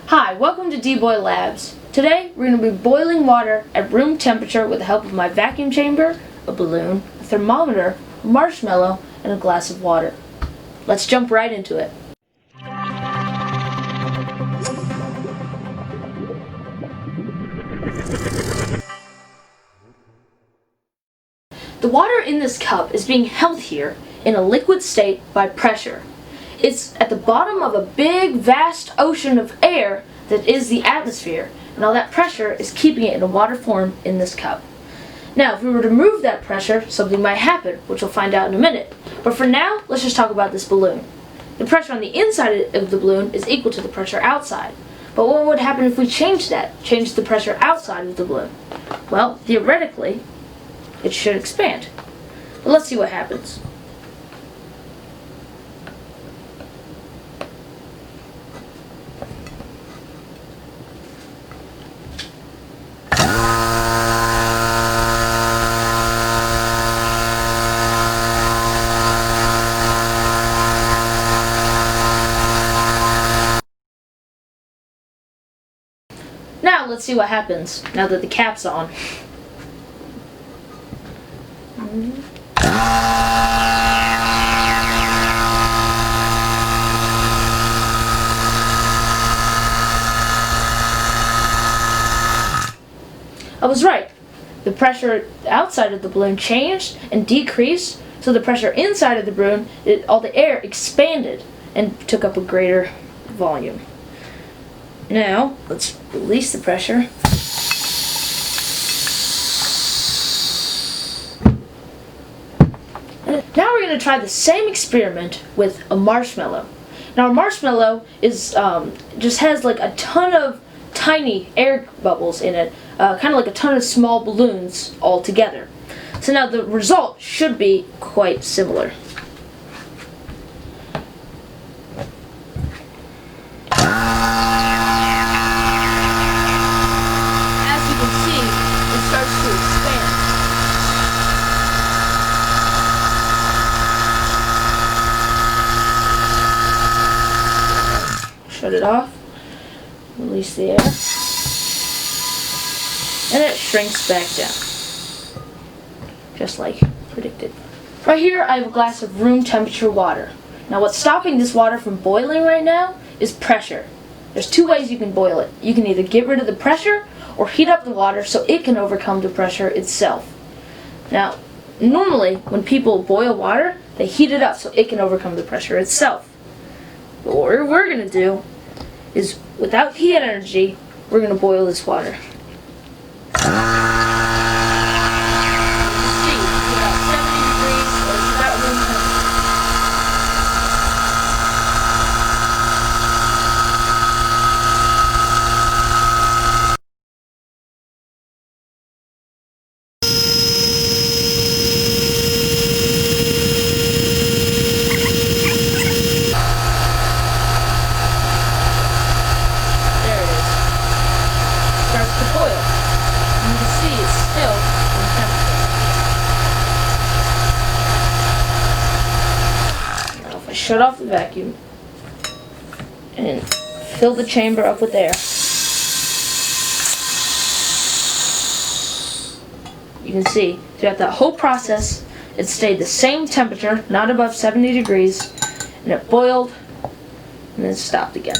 Hi, welcome to DboyLabs. Today we're going to be boiling water at room temperature with the help of my vacuum chamber, a balloon, a thermometer, a marshmallow, and a glass of water. Let's jump right into it. The water in this cup is being held here in a liquid state by pressure. It's at the bottom of a big, vast ocean of air that is the atmosphere, and all that pressure is keeping it in a water form in this cup. Now, if we were to remove that pressure, something might happen, which we'll find out in a minute. But for now, let's just talk about this balloon. The pressure on the inside of the balloon is equal to the pressure outside. But what would happen if we changed that? Changed the pressure outside of the balloon? Well, theoretically, it should expand. But let's see what happens. Now let's see what happens now that the cap's on. I was right. The pressure outside of the balloon changed and decreased, so the pressure inside of the balloon, all the air expanded and took up a greater volume. Now, let's release the pressure. Now we're going to try the same experiment with a marshmallow. Now a marshmallow is just has like a ton of tiny air bubbles in it, kind of like a ton of small balloons all together. So now the result should be quite similar. As you can see, it starts to expand. Shut it off, release the air, and it shrinks back down, just like predicted. Right here I have a glass of room temperature water. Now what's stopping this water from boiling right now is pressure. There's two ways you can boil it. You can either get rid of the pressure or heat up the water so it can overcome the pressure itself. Now, normally when people boil water, they heat it up so it can overcome the pressure itself. But what we're going to do is, without heat energy, we're going to boil this water. To boil. And you can see it's still room temperature. Now if I shut off the vacuum and fill the chamber up with air, you can see throughout that whole process it stayed the same temperature, not above 70 degrees, and it boiled and then stopped again.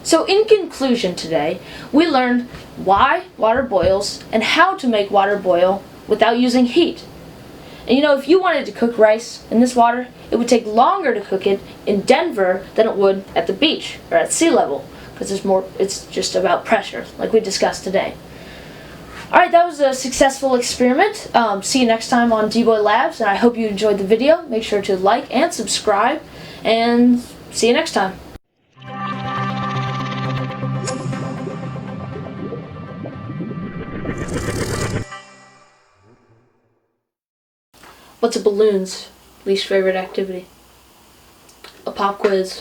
So in conclusion today, we learned why water boils and how to make water boil without using heat. And you know, if you wanted to cook rice in this water, it would take longer to cook it in Denver than it would at the beach or at sea level, because it's just about pressure, like we discussed today. Alright, that was a successful experiment. See you next time on DboyLabs, and I hope you enjoyed the video. Make sure to like and subscribe, and see you next time. What's a balloon's least favorite activity? A pop quiz.